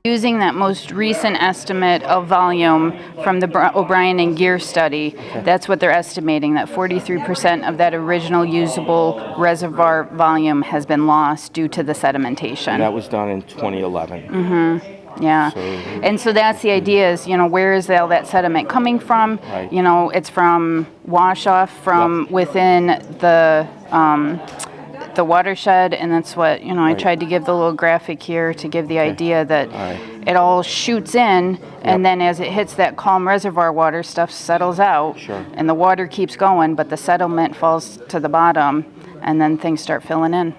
Using that most recent estimate of volume from the O'Brien and Gear study, that's what they're estimating, that 43% of that original usable reservoir volume has been lost due to the sedimentation. And that was done in 2011. Yeah. And so that's the idea is, where is all that sediment coming from? Right. It's from wash off from within the watershed, and that's what, I tried to give the little graphic here to give the idea that it all shoots in, and then as it hits that calm reservoir water, stuff settles out, and the water keeps going, but the sediment falls to the bottom, and then things start filling in.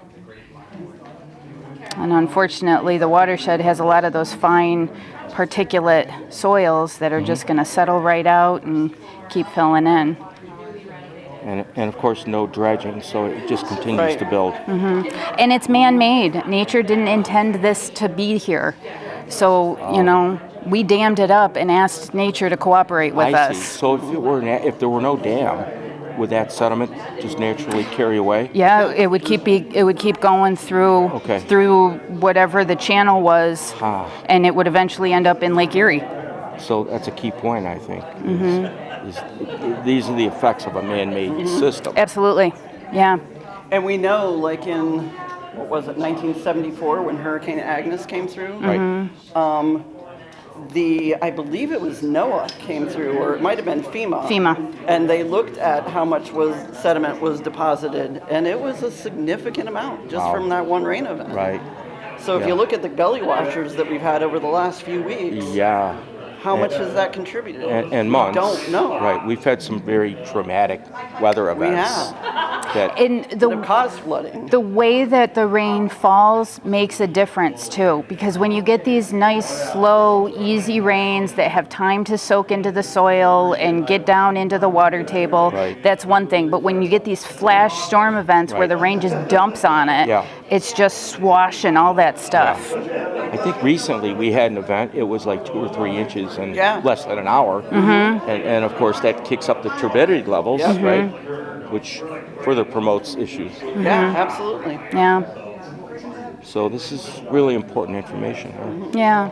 And unfortunately, the watershed has a lot of those fine particulate soils that are just going to settle right out and keep filling in. And of course, no dredging, so it just continues to build. And it's man-made. Nature didn't intend this to be here. So, we dammed it up and asked nature to cooperate with us. I see. So if there were no dam, would that sediment just naturally carry away? Yeah, it would keep going through whatever the channel was, and it would eventually end up in Lake Erie. So that's a key point, I think. These are the effects of a man-made system. Absolutely, yeah. And we know, like in, 1974, when Hurricane Agnes came through? Right. I believe it was NOAA came through, or it might have been FEMA. FEMA. And they looked at how much sediment was deposited, and it was a significant amount just from that one rain event. Right. So if you look at the gully washers that we've had over the last few weeks, how much has that contributed? And months. We don't know. Right. We've had some very traumatic weather events. We have. That caused flooding. The way that the rain falls makes a difference too, because when you get these nice, slow, easy rains that have time to soak into the soil and get down into the water table, that's one thing. But when you get these flash storm events where the rain just dumps on it, it's just swashing all that stuff. Yeah. I think recently we had an event, it was like 2 or 3 inches in less than an hour. And of course that kicks up the turbidity levels, right? Which further promotes issues. Yeah, absolutely. Yeah. So this is really important information. Huh? Yeah.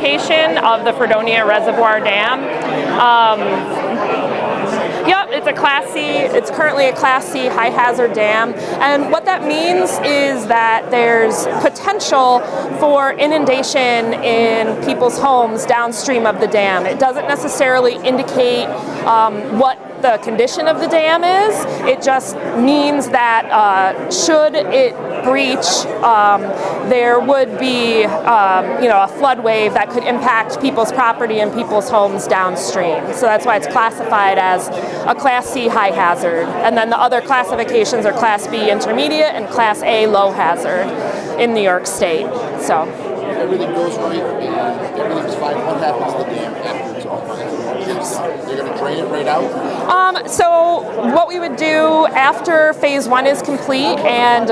location of the Fredonia Reservoir Dam. Yep, it's currently a Class C high hazard dam, and what that means is that there's potential for inundation in people's homes downstream of the dam. It doesn't necessarily indicate what the condition of the dam is. It just means that should it breach, there would be a flood wave that could impact people's property and people's homes downstream. So that's why it's classified as a Class C high hazard. And then the other classifications are Class B intermediate and Class A low hazard in New York State. So if everything goes right and everything's fine, what happens to the dam after it's all fine? They're going to drain it right out? So what we would do after phase 1 is complete and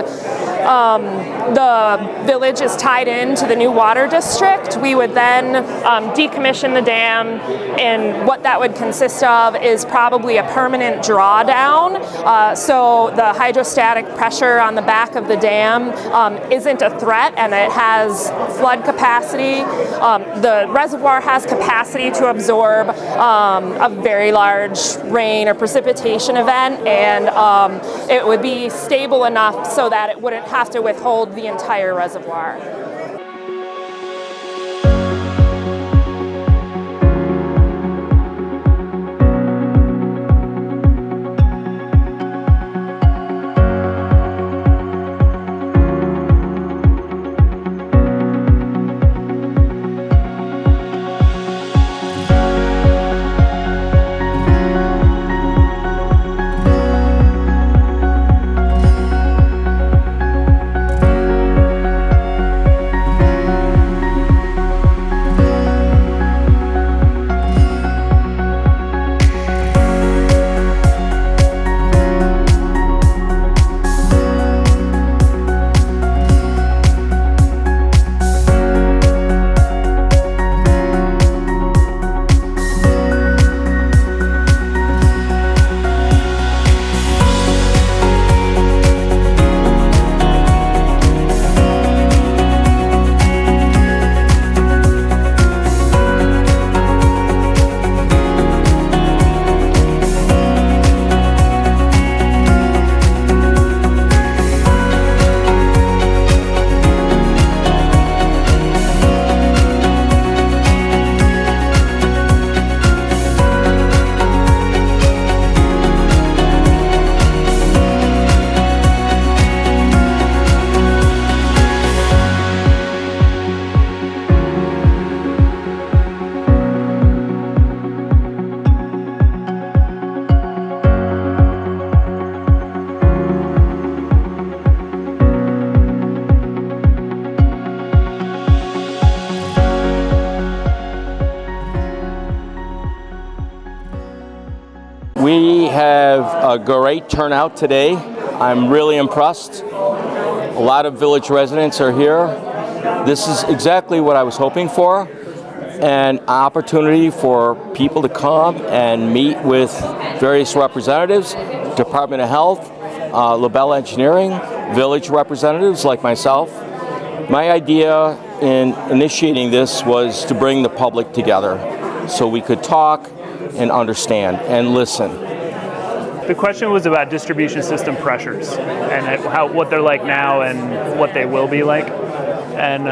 the village is tied into the new water district, we would then decommission the dam, and what that would consist of is probably a permanent drawdown. So the hydrostatic pressure on the back of the dam isn't a threat, and it has flood capacity. The reservoir has capacity to absorb a very large rain or precipitation event, and it would be stable enough so that it wouldn't have to withhold the entire reservoir. We have a great turnout today. I'm really impressed. A lot of village residents are here. This is exactly what I was hoping for, an opportunity for people to come and meet with various representatives, Department of Health, LaBelle Engineering, village representatives like myself. My idea in initiating this was to bring the public together so we could talk and understand and listen. The question was about distribution system pressures and what they're like now and what they will be like. And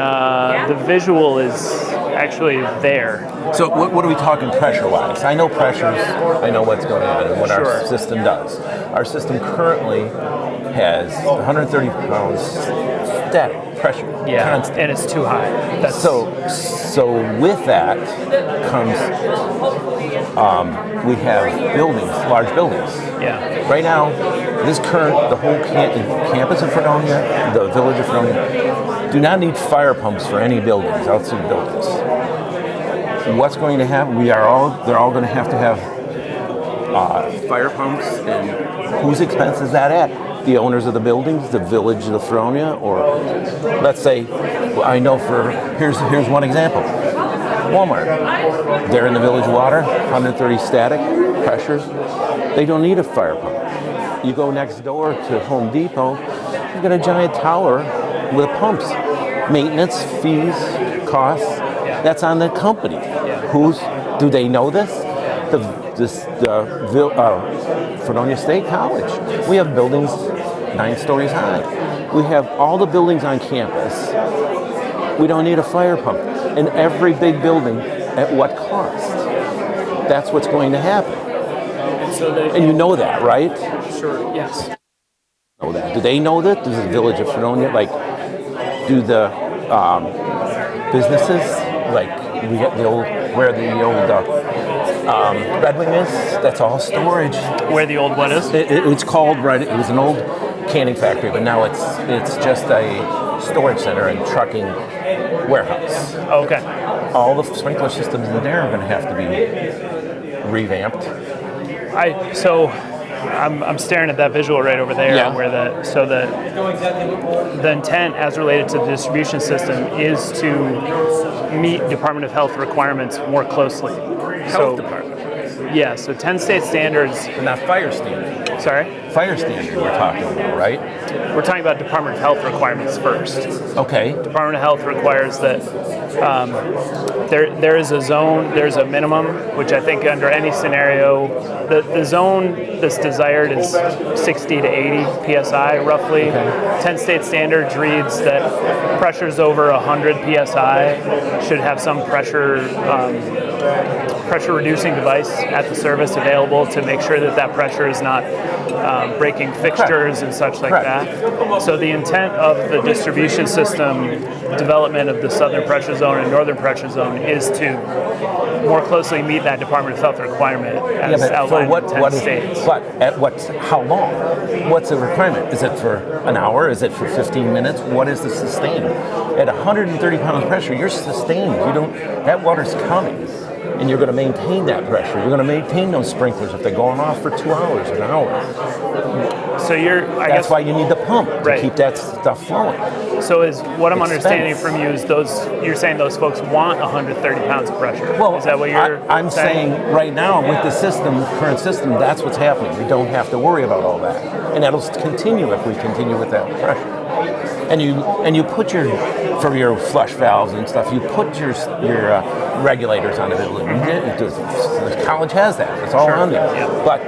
the visual is actually there. So what are we talking pressure-wise? I know pressures, I know what's going on and what our system does. Our system currently has 130 pounds static pressure. Yeah, constant. and it's too high. So with that comes, we have buildings, large buildings. Yeah. Right now, the whole campus of Fredonia, the village of Fredonia, do not need fire pumps for any buildings, outside buildings. What's going to happen? They're all going to have fire pumps, and whose expense is that at? The owners of the buildings, the village of Fredonia, or let's say, here's one example. Walmart. They're in the village water, 130 static pressures. They don't need a fire pump. You go next door to Home Depot, you've got a giant tower with pumps. Maintenance, fees, costs. That's on the company. Do they know this? Fredonia State College. We have buildings 9 stories high. We have all the buildings on campus. We don't need a fire pump. In every big building, at what cost? That's what's going to happen. And you know that, right? Sure, yes. Know that. Do they know that? Does the village of Fredonia, do the businesses, we get where the old Red Wing is? That's all storage. Where the old what is? It's called, right, it was an old canning factory, but now it's just a storage center and trucking warehouse. Okay. All the sprinkler systems in there are going to have to be revamped. I'm staring at that visual right over there, Yeah. where the intent as related to the distribution system is to meet Department of Health requirements more closely. Health department. Yeah, so 10 state standards. Not fire standard. Sorry? Fire standard we're talking about, right? We're talking about Department of Health requirements first. Okay. Department of Health requires that there is a zone, there's a minimum, which I think under any scenario, the zone that's desired is 60 to 80 PSI roughly. Okay. 10 state standards reads that pressures over 100 PSI should have some pressure reducing device at the service available to make sure that pressure is not breaking fixtures and such like that. So the intent of the distribution system development of the southern pressure zone and northern pressure zone is to more closely meet that Department of Health requirement as outlined in 10 states. But how long? What's the requirement? Is it for an hour? Is it for 15 minutes? What is the sustain? At 130 pounds pressure, you're sustained. That water's coming. And you're going to maintain that pressure. You're going to maintain those sprinklers if they're going off for 2 hours, an hour. So that's why you need the pump to keep that stuff flowing. So is what I'm understanding from you is you're saying those folks want 130 pounds of pressure. Well, is that what you're I'm saying right now with the current system, that's what's happening. We don't have to worry about all that. And that'll continue if we continue with that pressure. And you put for your flush valves and stuff, you put your regulators on the building. The college has that. It's all on there. Yeah. But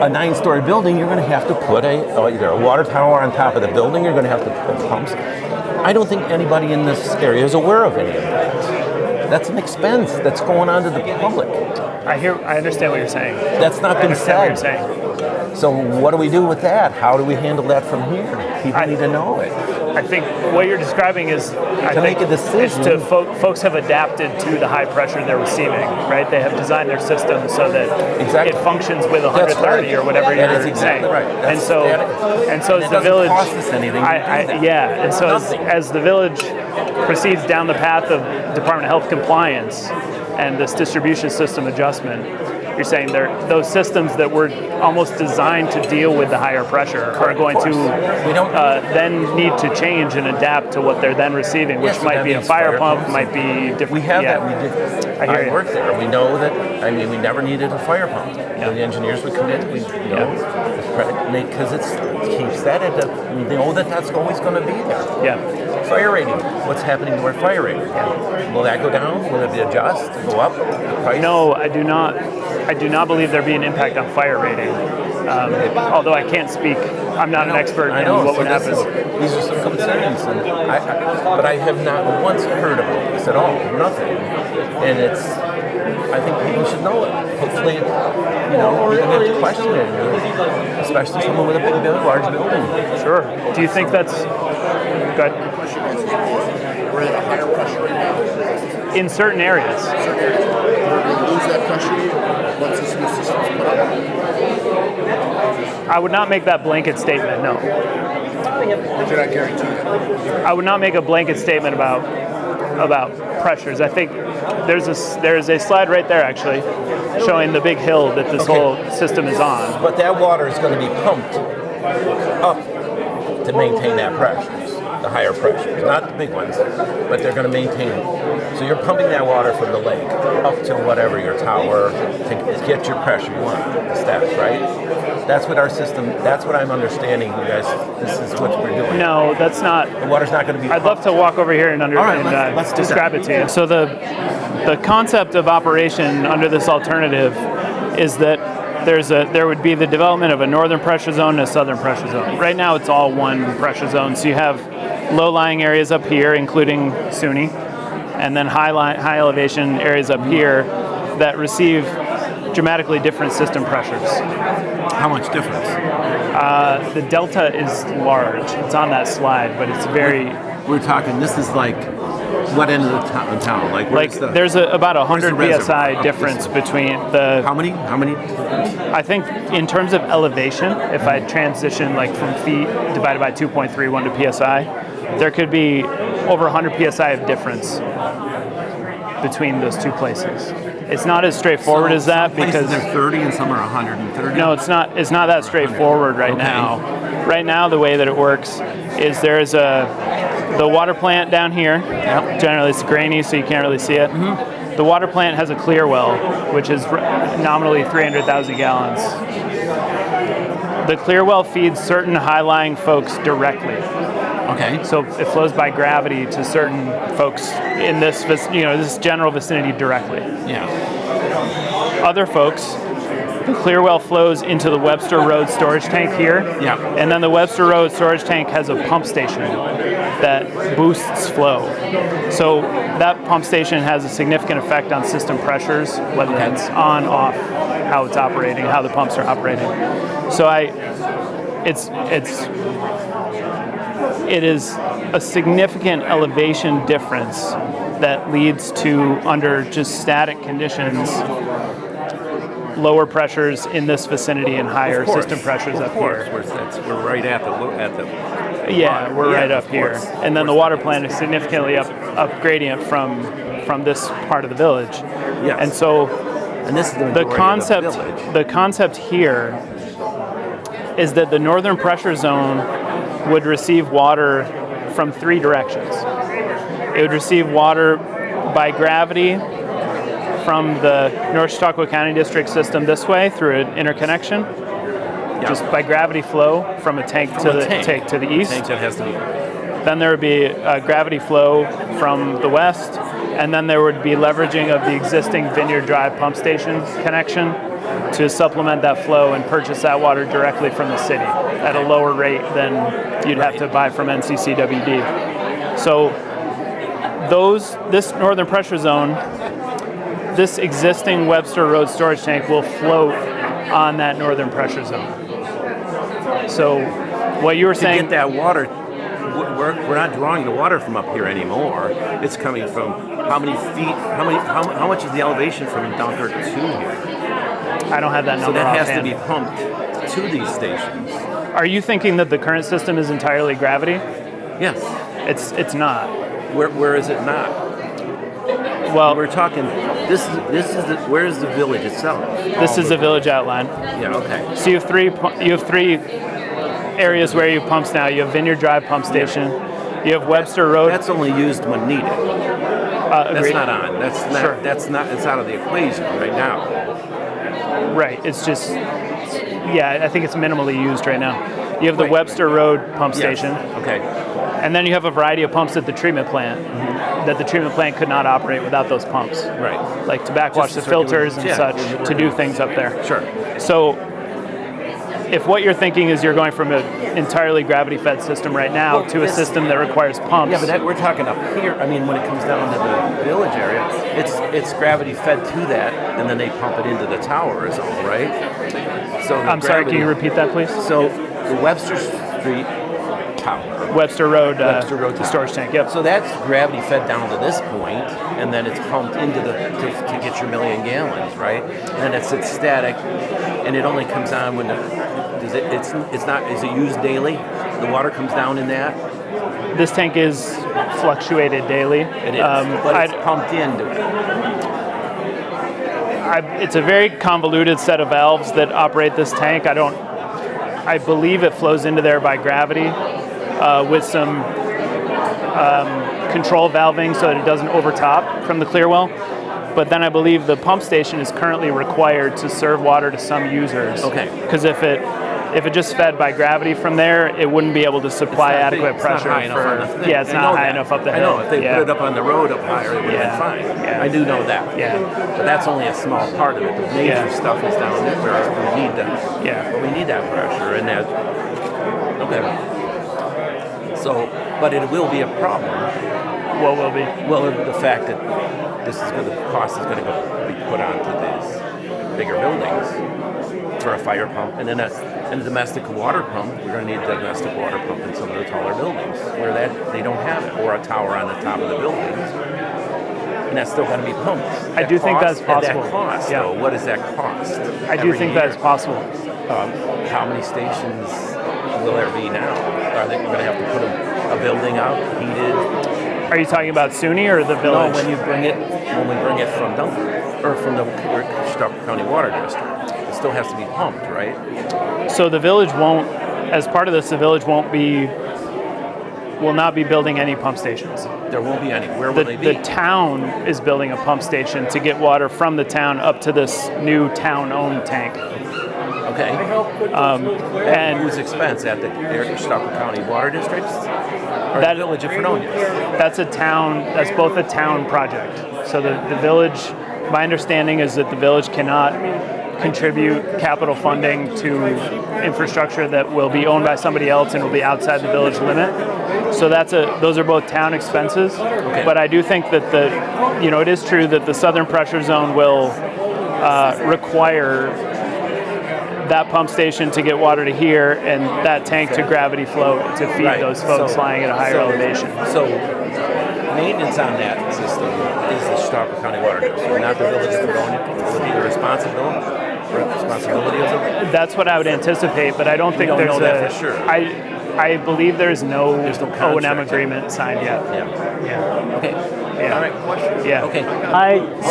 a 9-story building, you're going to have to put either a water tower on top of the building. You're going to have to put pumps. I don't think anybody in this area is aware of any of that. That's an expense that's going on to the public. I understand what you're saying. That's not been said. What you're saying. So what do we do with that? How do we handle that from here? People need to know it. I think what you're describing is make a decision. Folks have adapted to the high pressure they're receiving, right? They have designed their system so that it functions with 130 or whatever you're saying. Exactly right. And so as the village, cost us anything. And so as the village proceeds down the path of Department of Health compliance and this distribution system adjustment, you're saying those systems that were almost designed to deal with the higher pressure are going to then need to change and adapt to what they're then receiving, which might be a fire pump, might be different. We have that. We did. I worked there. We know that. We never needed a fire pump. The engineers would come in. Because it keeps that at we know that's always going to be there. Yeah. Fire rating. What's happening to our fire rating? Will that go down? Will it adjust? Go up? The price? No, I do not. I do not believe there'd be an impact on fire rating. Although I can't speak, I'm not an expert in what would happen. These are some concerns, but I have not once heard about this at all. Nothing. And I think people should know it. Hopefully, we're going to have to question it, especially someone with a large building. Sure. Do you think that's good? We're at a higher pressure right now. In certain areas. We're going to lose that pressure once this new system is put up. I would not make that blanket statement, no. You're not guaranteed that. I would not make a blanket statement about pressures. I think there's a slide right there actually showing the big hill that this whole system is on. But that water is going to be pumped up to maintain that pressure. the higher pressures, not the big ones, but they're going to maintain it. So you're pumping that water from the lake up to whatever your tower to get your pressure you want, the steps, right? That's what our system, that's what I'm understanding, you guys, this is what we're doing. No, that's not. The water's not going to be I'd love to walk over here and, All right, let's do describe that. it to you. So the concept of operation under this alternative is that there would be the development of a northern pressure zone and a southern pressure zone. Right now it's all one pressure zone. So you have low-lying areas up here, including SUNY, and then high elevation areas up here that receive dramatically different system pressures. How much difference? The delta is large. It's on that slide, but it's very... We're talking, this is like, what end of the town? Like, there's about 100 where's the psi reservoir? difference between the... How many? I think in terms of elevation, if I transition like from feet divided by 2.31 to psi, there could be over 100 psi of difference between those two places. It's not as straightforward as that because they're 30 and some are 130. no, it's not that straightforward right now. Right now, the way that it works is there's the water plant down here. Yep. Generally, it's grainy, so you can't really see it. Mm-hmm. The water plant has a clear well, which is nominally 300,000 gallons. The clear well feeds certain high-lying folks directly. Okay. So it flows by gravity to certain folks in this, this general vicinity directly. Yeah. Other folks, the clear well flows into the Webster Road storage tank here. Yeah. And then the Webster Road storage tank has a pump station that boosts flow. So that pump station has a significant effect on system pressures, whether it's on, off, how it's operating, how the pumps are operating. So it is a significant elevation difference that leads to, under just static conditions, lower pressures in this vicinity and higher system pressures up here. We're right at the Yeah, we're right up here. And then the water plant is significantly up gradient from this part of the village. Yes. And so And this is the concept here is that the northern pressure zone would receive water from three directions. It would receive water by gravity from the North Chautauqua County District system this way through an interconnection, just by gravity flow from a tank to the east. Tank that has to be. Then there would be a gravity flow from the west, and then there would be leveraging of the existing Vineyard Drive pump station connection to supplement that flow and purchase that water directly from the city at a lower rate than you'd have to buy from NCCWD. So this northern pressure zone, this existing Webster Road storage tank will float on that northern pressure zone. So what you were saying... To get that water, we're not drawing the water from up here anymore. It's coming from how many feet, how much is the elevation from Dunkirk to here? I don't have that number. So that has to offhand. be pumped to these stations. Are you thinking that the current system is entirely gravity? Yes. It's not. Where is it not? Well, We're talking. This is where is the village itself? this is a village outline. Yeah. Okay. So you have three areas where you have pumps now. You have Vineyard Drive pump station. You have Webster Road. That's only used when needed. That's agreed. not on. That's not. Sure. That's not. It's out of the equation right now. Right. It's just, I think it's minimally used right now. You have the Webster Road pump station. Yes. Okay. And then you have a variety of pumps at the treatment plant that the treatment plant could not operate without those pumps. Right. Like to backwash the filters and such to do things up there. Sure. So if what you're thinking is you're going from an entirely gravity-fed system right now to a system that requires pumps. Yeah, but we're talking up here. I mean, when it comes down to the village area, it's gravity fed to that, and then they pump it into the tower is all, right? So I'm sorry, can you repeat that, please? So the Webster Street tower. Webster Road tower. storage tank, yep. So that's gravity fed down to this point, and then it's pumped into to get your million gallons, right? And then it sits static, and it only comes on when is it used daily? The water comes down in that? This tank is fluctuated daily. It is, but it's pumped into it. It's a very convoluted set of valves that operate this tank. I believe it flows into there by gravity with some control valving so that it doesn't overtop from the clear well. But then I believe the pump station is currently required to serve water to some users. Okay. Because if it just fed by gravity from there, it wouldn't be able to supply adequate pressure. Yeah, it's not high enough up the hill. I know, if they put it up on the road up higher, it would have been fine. Yeah. I do know that. Yeah. But that's only a small part of it. The major stuff is down there where we need that. Yeah. We need that pressure and that. Okay. So, but it will be a problem. What will be? Well, the fact that the cost is going to be put onto these bigger buildings for a fire pump, and then a domestic water pump. We're going to need a domestic water pump in some of the taller buildings where they don't have it, or a tower on the top of the buildings, and that's still going to be pumped. I do think that's possible. That cost, yeah. though, what does that cost? I do think that's possible. How many stations will there be now? Are they going to have to put a building out, heated? Are you talking about SUNY or the village? No, when we bring it from Duncan, or from the Stockton County Water District, it still has to be pumped, right? So the village won't, as part of this, the village will not be building any pump stations. There won't be any. Where will they be? The town is building a pump station to get water from the town up to this new town-owned tank. Okay. And whose expense? At the Stockton County Water Districts? Or the Village of Fredonia? That's both a town project. So the village, my understanding is that the village cannot contribute capital funding to infrastructure that will be owned by somebody else and will be outside the village limit. So those are both town expenses. Okay. But I do think that it is true that the southern pressure zone will require that pump station to get water to here and that tank to gravity flow to feed those folks lying at a higher elevation. So maintenance on that system is the Stockton County Water District, not the Village of Fredonia. Will it be the responsibility of them? That's what I would anticipate, but I don't think there's that for sure. I believe there's no O&M contract agreement signed yet. Yeah. Okay. Yeah. All right. Question. Yeah. Okay.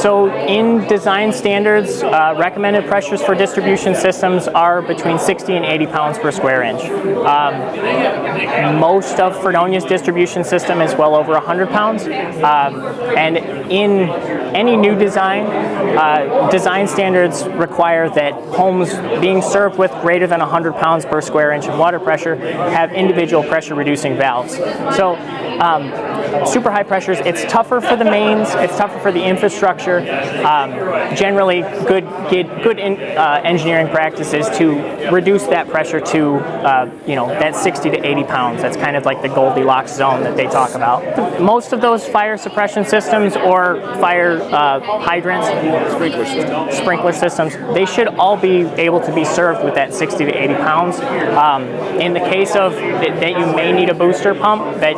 So in design standards, recommended pressures for distribution systems are between 60 and 80 pounds per square inch. Most of Fredonia's distribution system is well over 100 pounds. And in any new design, design standards require that homes being served with greater than 100 pounds per square inch of water pressure have individual pressure reducing valves. So super high pressures, it's tougher for the mains, it's tougher for the infrastructure. Generally, good engineering practices to reduce that pressure to that 60 to 80 pounds. That's kind of like the Goldilocks zone that they talk about. Most of those fire suppression systems or fire hydrants, sprinkler systems, they should all be able to be served with that 60 to 80 pounds. In the case of that you may need a booster pump, that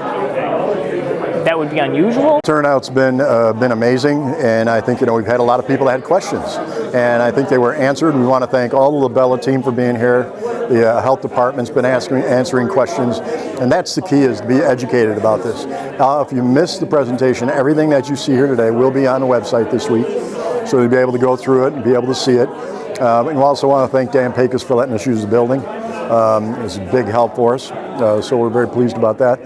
would be unusual. Turnout's been amazing, and I think we've had a lot of people that had questions, and I think they were answered. We want to thank all the Labella team for being here. The health department's been answering questions, and that's the key, is to be educated about this. If you missed the presentation, everything that you see here today will be on the website this week, so you'll be able to go through it and be able to see it. And we also want to thank Dan Pecos for letting us use the building. It's a big help for us, so we're very pleased about that.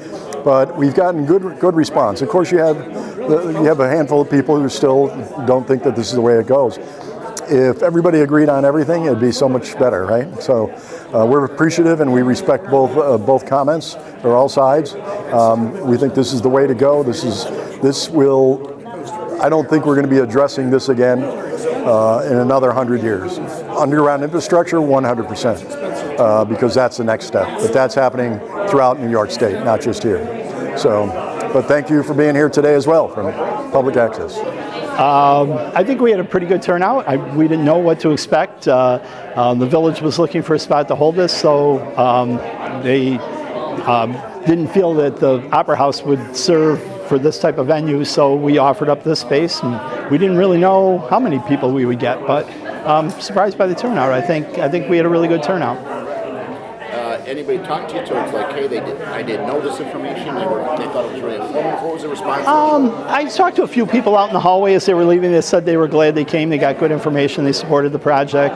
But we've gotten good response. Of course, you have a handful of people who still don't think that this is the way it goes. If everybody agreed on everything, it'd be so much better, right? So we're appreciative, and we respect both comments, or all sides. We think this is the way to go. I don't think we're going to be addressing this again in another 100 years. Underground infrastructure, 100%, because that's the next step. But that's happening throughout New York State, not just here. So, but thank you for being here today as well from Public Access. I think we had a pretty good turnout. We didn't know what to expect. The village was looking for a spot to hold this, so they didn't feel that the Opera House would serve for this type of venue, so we offered up this space, and we didn't really know how many people we would get, but surprised by the turnout. I think we had a really good turnout. anybody talk to you? So it's like, hey, I didn't know this information. They thought it was really informative. What was the response? I talked to a few people out in the hallway as they were leaving. They said they were glad they came. They got good information. They supported the project.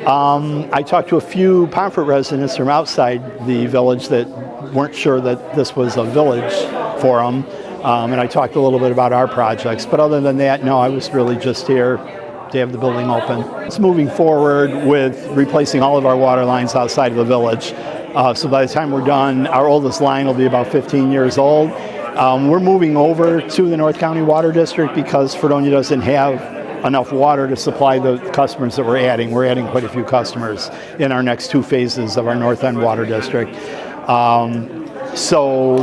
I talked to a few Pomfret residents from outside the village that weren't sure that this was a village forum. And I talked a little bit about our projects. But other than that, no, I was really just here to have the building open. It's moving forward with replacing all of our water lines outside of the village. So by the time we're done, our oldest line will be about 15 years old. We're moving over to the North County Water District because Fredonia doesn't have enough water to supply the customers that we're adding. We're adding quite a few customers in our next 2 phases of our North End Water District. So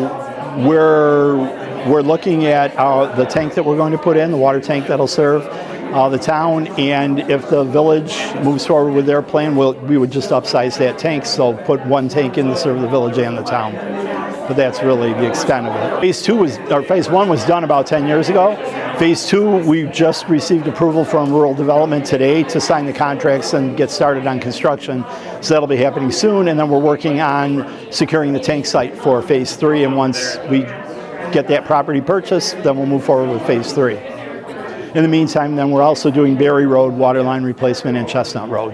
we're looking at the tank that we're going to put in, the water tank that'll serve the town, and if the village moves forward with their plan, we would just upsize that tank, so put 1 tank in to serve the village and the town. But that's really the extent of it. Phase 1 was done about 10 years ago. Phase 2, we just received approval from Rural Development today to sign the contracts and get started on construction. So that'll be happening soon, and then we're working on securing the tank site for Phase 3, and once we get that property purchased, then we'll move forward with Phase 3. In the meantime, then we're also doing Berry Road water line replacement and Chestnut Road.